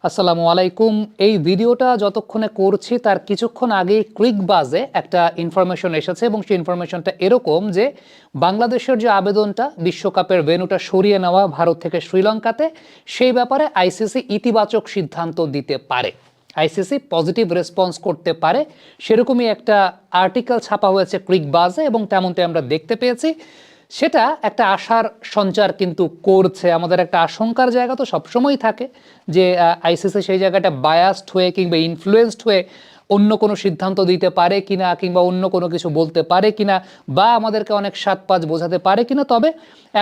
আসসালামু আলাইকুম। এই ভিডিওটা যতক্ষণে করছি তার কিছুক্ষণ আগেই ক্রিকবাজে একটা ইনফরমেশন এসেছে এবং সেই ইনফরমেশনটা এরকম যে বাংলাদেশের যে আবেদনটা বিশ্বকাপের ভেন্যুটা সরিয়ে নেওয়া ভারত থেকে শ্রীলঙ্কাতে, সেই ব্যাপারে আইসিসি ইতিবাচক সিদ্ধান্ত দিতে পারে, আইসিসি পজিটিভ রেসপন্স করতে পারে, সেরকমই একটা আর্টিকেল ছাপা হয়েছে ক্রিকবাজে এবং তেমনটাই আমরা দেখতে পেয়েছি। সেটা একটা আশার সঞ্চার কিন্তু করছে। আমাদের একটা আশঙ্কার জায়গা তো সবসময়ই থাকে যে আইসিসি সেই জায়গাটা বায়াসড হয়ে কিংবা ইনফ্লুয়েসড হয়ে অন্য কোনো সিদ্ধান্ত দিতে পারে কিনা, কিংবা অন্য কোনো কিছু বলতে পারে কিনা, বা আমাদেরকে অনেক সাত পাঁচ বোঝাতে পারে কিনা। তবে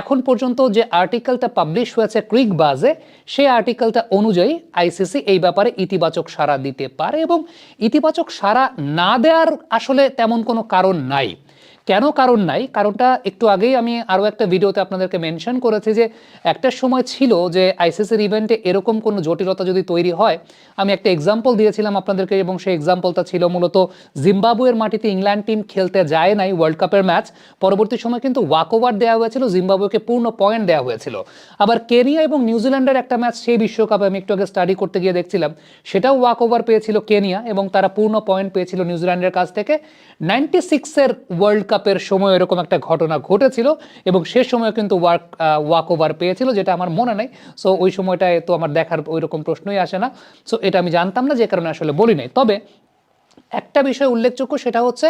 এখন পর্যন্ত যে আর্টিকেলটা পাবলিশ হয়েছে ক্রিকবাজে, সেই আর্টিকেলটা অনুযায়ী আইসিসি এই ব্যাপারে ইতিবাচক সাড়া দিতে পারে এবং ইতিবাচক সাড়া না দেওয়ার আসলে তেমন কোনো কারণ নাই। কেন কারণ নাই? কারণটা একটু আগেই আমি আরও একটা ভিডিওতে আপনাদেরকে মেনশন করেছি যে একটা সময় ছিল যে আইসিসির ইভেন্টে এরকম কোনো জটিলতা যদি তৈরি হয়, আমি একটা এক্সাম্পল দিয়েছিলাম আপনাদেরকে এবং সেই এক্সাম্পলটা ছিল মূলত জিম্বাবুয়ের মাটিতে ইংল্যান্ড টিম খেলতে যায় নাই ওয়ার্ল্ড কাপের ম্যাচ, পরবর্তী সময় কিন্তু ওয়াকওভার দেওয়া হয়েছিল, জিম্বাবুয়েকে পূর্ণ পয়েন্ট দেওয়া হয়েছিল। আবার কেনিয়া এবং নিউজিল্যান্ডের একটা ম্যাচ সেই বিশ্বকাপে আমি একটু আগে স্টাডি করতে গিয়ে দেখছিলাম, সেটাও ওয়াকওভার পেয়েছিল কেনিয়া এবং তারা পূর্ণ পয়েন্ট পেয়েছিল নিউজিল্যান্ডের কাছ থেকে। 96-এর ওয়ার্ল্ড কাপের সময় এরকম একটা ঘটনা ঘটেছিল এবং সে সময় কিন্তু ওয়াকওভার পেয়েছিল, যেটা আমার মনে নেই। সো ওই সময়টায় তো আমার দেখার ওই রকম প্রশ্নই আসে না। সো এটা আমি জানতাম না, যে কারণে আসলে বলি নাই। তবে একটা বিষয় উল্লেখযোগ্য, সেটা হচ্ছে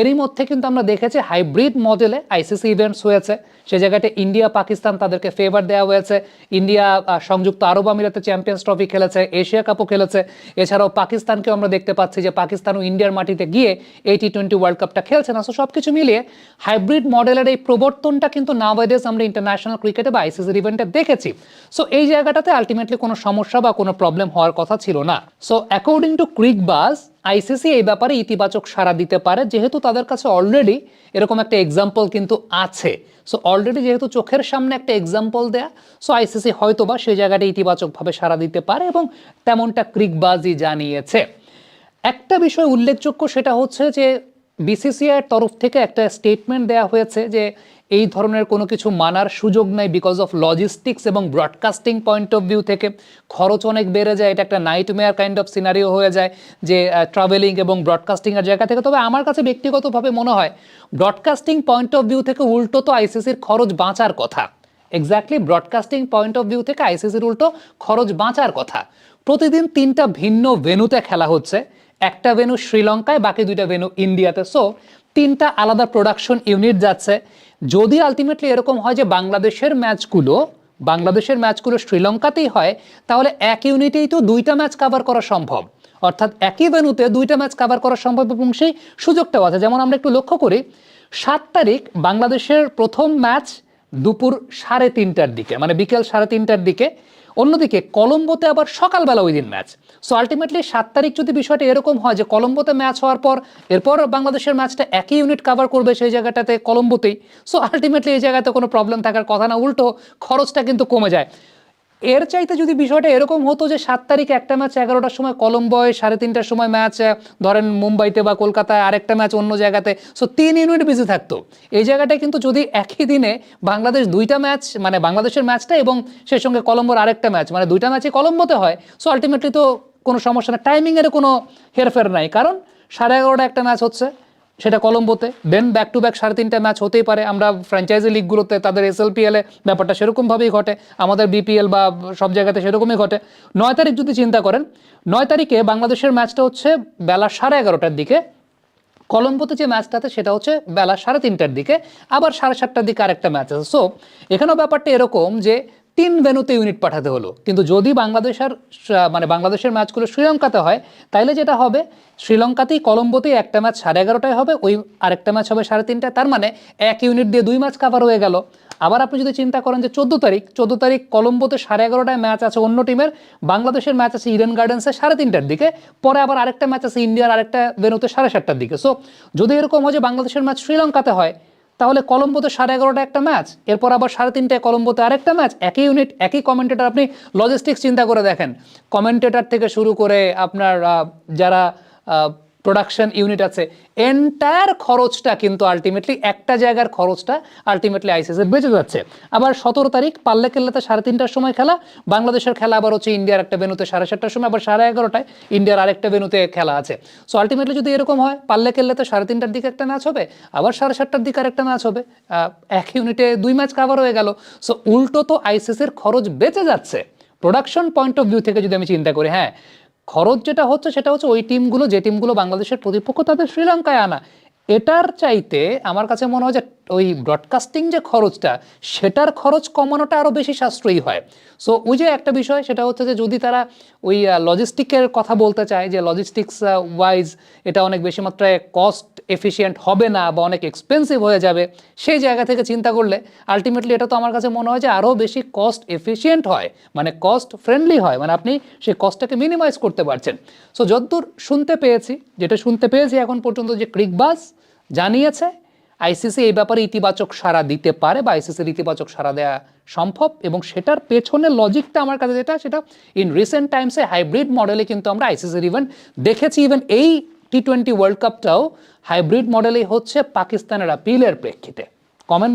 এরই মধ্যে কিন্তু আমরা দেখেছি হাইব্রিড মডেলে আইসিসি ইভেন্টস হয়েছে। সে জায়গাতে ইন্ডিয়া পাকিস্তান তাদেরকে ফেভার দেওয়া হয়েছে। ইন্ডিয়া সংযুক্ত আরব আমিরাতে চ্যাম্পিয়ন্স ট্রফি খেলেছে, এশিয়া কাপও খেলেছে। এছাড়াও পাকিস্তানকেও আমরা দেখতে পাচ্ছি যে পাকিস্তানও ইন্ডিয়ার মাটিতে গিয়ে এই টি-20 ওয়ার্ল্ড কাপটা খেলছে না। সো সব কিছু মিলিয়ে হাইব্রিড মডেলের এই প্রবর্তনটা কিন্তু নাওয়াইডেজ আমরা ইন্টারন্যাশনাল ক্রিকেটে বা আইসিসির ইভেন্টে দেখেছি। সো এই জায়গাটাতে আলটিমেটলি কোনো সমস্যা বা কোনো প্রবলেম হওয়ার কথা ছিল না। সো অ্যাকর্ডিং টু ক্রিকবাজ, আইসিসি এই ব্যাপারে ইতিবাচক সাড়া দিতে পারে, যেহেতু তাদের কাছে অলরেডি এরকম একটা এক্সাম্পল কিন্তু আছে। সো অলরেডি যেহেতু চোখের সামনে একটা এক্সাম্পল দেয়া, সো আইসিসি হয়তোবা সেই জায়গাটা ইতিবাচকভাবে সাড়া দিতে পারে এবং তেমনটা ক্রিকবাজই জানিয়েছে। একটা বিষয় উল্লেখযোগ্য, সেটা হচ্ছে যে বিসিসিআইয়ের তরফ থেকে একটা স্টেটমেন্ট দেওয়া হয়েছে যে এই ধরনের কোনো কিছু মানার সুযোগ নাই বিকজ অফ লজিস্টিক্স এবং ব্রডকাস্টিং পয়েন্ট অফ ভিউ থেকে। খরচ অনেক বেড়ে যায়, এটা একটা নাইটমেয়ার কাইন্ড অফ সিনারিও হয়ে যায় যে ট্রাভেলিং এবং ব্রডকাস্টিংয়ের জায়গা থেকে। তবে আমার কাছে ব্যক্তিগতভাবে মনে হয় ব্রডকাস্টিং পয়েন্ট অফ ভিউ থেকে উল্টো তো আইসিসির খরচ বাঁচার কথা। Exactly broadcasting point of view থেকে আইসিসির উল্টো খরচ বাঁচার কথা। প্রতিদিন 3টা ভিন্ন ভেন্যুতে খেলা হচ্ছে, একটা ভেন্যু শ্রীলঙ্কায়, বাকি 2টা ভেন্যু ইন্ডিয়াতে। সো 3টা আলাদা প্রোডাকশন ইউনিট যাচ্ছে। যদি আলটিমেটলি এরকম হয় যে বাংলাদেশের ম্যাচগুলো শ্রীলঙ্কাতেই হয়, তাহলে এক ইউনিটেই তো 2টা ম্যাচ কভার করা সম্ভব, অর্থাৎ একই ভেন্যুতে 2টা ম্যাচ কভার করা সম্ভব এবং সেই সুযোগটাও আছে। যেমন আমরা একটু লক্ষ্য করি, 7 তারিখ বাংলাদেশের প্রথম ম্যাচ দুপুর 3:30টার দিকে, মানে বিকেল 3:30টার দিকে। অন্যদিকে কলম্বোতে আবার সকালবেলা ওই দিন ম্যাচ। সো আলটিমেটলি 7 তারিখ যদি বিষয়টা এরকম হয় যে কলম্বোতে ম্যাচ হওয়ার পর এরপর বাংলাদেশের ম্যাচটা একই ইউনিট কভার করবে সেই জায়গাটাতে কলম্বোতেই, সো আলটিমেটলি এই জায়গাতে কোনো প্রবলেম থাকার কথা না, উল্টো খরচটা কিন্তু কমে যায়। এর চাইতে যদি বিষয়টা এরকম হতো যে 7 তারিখ একটা ম্যাচ 11টার সময় কলম্বোয়, 3:30টার সময় ম্যাচ ধরেন মুম্বাইতে বা কলকাতায়, আরেকটা ম্যাচ অন্য জায়গাতে, সো 3 ইউনিট বিজি থাকতো। এই জায়গাটায় কিন্তু যদি একই দিনে বাংলাদেশ 2টা ম্যাচ, মানে বাংলাদেশের ম্যাচটা এবং সেই সঙ্গে কলম্বোর আরেকটা ম্যাচ, মানে 2টা ম্যাচই কলম্বোতে হয়, সো আলটিমেটলি তো কোনো সমস্যা না, টাইমিংয়ের কোনো হেরফের নাই। কারণ 11:30 একটা ম্যাচ হচ্ছে সেটা কলম্বোতে, দেন ব্যাক টু ব্যাক 3:30টা ম্যাচ হতেই পারে। আমরা ফ্র্যাঞ্চাইজি লিগগুলোতে তাদের এসএলপিএলে ব্যাপারটা সেরকমভাবেই ঘটে, আমাদের বিপিএল বা সব জায়গাতে সেরকমই ঘটে। 9 তারিখ যদি চিন্তা করেন, 9 তারিখে বাংলাদেশের ম্যাচটা হচ্ছে বেলা 11:30টার দিকে, কলম্বোতে যে ম্যাচটাতে সেটা হচ্ছে বেলা 3:30টার দিকে, আবার 7:30টার দিকে আরেকটা ম্যাচ আছে। সো এখানেও ব্যাপারটা এরকম যে 3 ভেন্যুতে ইউনিট পাঠাতে হলো। কিন্তু যদি বাংলাদেশের ম্যাচগুলো শ্রীলঙ্কাতে হয়, তাইলে যেটা হবে শ্রীলঙ্কাতেই কলম্বোতেই একটা ম্যাচ 11:30টায় হবে, ওই আরেকটা ম্যাচ হবে 3:30টায়, তার মানে এক ইউনিট দিয়ে 2 ম্যাচ কভার হয়ে গেল। আবার আপনি যদি চিন্তা করেন যে 14 তারিখ কলম্বোতে 11:30টায় ম্যাচ আছে অন্য টিমের, বাংলাদেশের ম্যাচ আছে ইডেন গার্ডেন্সে 3:30টার দিকে, পরে আবার আরেকটা ম্যাচ আছে ইন্ডিয়ার আরেকটা ভেন্যুতে 7:30টার দিকে। সো যদি এরকম হয় যে বাংলাদেশের ম্যাচ শ্রীলঙ্কাতে হয়, তাহলে কলম্বোতে 11:30টায় একটা ম্যাচ, এরপর আবার 3:30টায় কলম্বোতে আরেকটা ম্যাচ, একই ইউনিট একই কমেন্টেটর। আপনি লজিস্টিক্স চিন্তা করে দেখেন, কমেন্টেটর থেকে শুরু করে আপনার যারা প্রোডাকশন ইউনিট আছে, এন্টায়ার খরচটা কিন্তু আলটিমেটলি একটা জায়গার খরচটা আলটিমেটলি আইসিসির বেঁচে যাচ্ছে। আবার 17 তারিখ পাল্লে কেল্লাতে 3:30টার সময় খেলা, বাংলাদেশের খেলা আবার হচ্ছে ইন্ডিয়ার একটা ভেন্যুতে 7:30টার সময়, আবার 11:30টায় ইন্ডিয়ার আরেকটা ভেন্যুতে খেলা আছে। সো আলটিমেটলি যদি এরকম হয়, পাল্লে কেল্লাতে 3:30টার দিকে একটা ম্যাচ হবে, আবার 7:30টার দিকে আরেকটা ম্যাচ হবে, এক ইউনিটে 2 ম্যাচ কাভার হয়ে গেল। সো উল্টো তো আইসিসির খরচ বেঁচে যাচ্ছে। প্রোডাকশন পয়েন্ট অফ ভিউ থেকে যদি আমি চিন্তা করি, হ্যাঁ খরচ যেটা হচ্ছে সেটা হচ্ছে ওই টিমগুলো, যে টিমগুলো বাংলাদেশের প্রতিপক্ষ তাদের শ্রীলঙ্কায় আনা, এটার চাইতে আমার কাছে মনে হয় যে ওই ব্রডকাস্টিং যে খরচটা, সেটার খরচ কমানোটা আরও বেশি সাশ্রয়ী হয়। সো ওই যে একটা বিষয় সেটা হচ্ছে যে যদি তারা ওই লজিস্টিকের কথা বলতে চায় যে লজিস্টিক্স ওয়াইজ এটা অনেক বেশি মাত্রায় কস্ট এফিশিয়েন্ট হবে না বা অনেক এক্সপেন্সিভ হয়ে যাবে, সেই জায়গা থেকে চিন্তা করলে আলটিমেটলি এটা তো আমার কাছে মনে হয় যে আরও বেশি কস্ট এফিশিয়েন্ট হয়, মানে কস্ট ফ্রেন্ডলি হয়, মানে আপনি সেই কস্টটাকে মিনিমাইজ করতে পারছেন। সো যতদূর শুনতে পেয়েছি এখন পর্যন্ত, যে ক্রিকবাজ জানিয়েছে আইসিসি এই ব্যাপারে ইতিবাচক সাড়া দিতে পারে বা আইসিসির ইতিবাচক সাড়া দেওয়া সম্ভব, এবং সেটার পেছনে লজিকটা আমার কাছে যেটা, সেটা ইন রিসেন্ট টাইমসে হাইব্রিড মডেলে কিন্তু আমরা আইসিসির ইভেন্ট দেখেছি। ইভেন এই টি-20 ওয়ার্ল্ড কাপটাও হাইব্রিড মডেলেই হচ্ছে পাকিস্তানের আপিলের প্রেক্ষিতে। কমেন্ট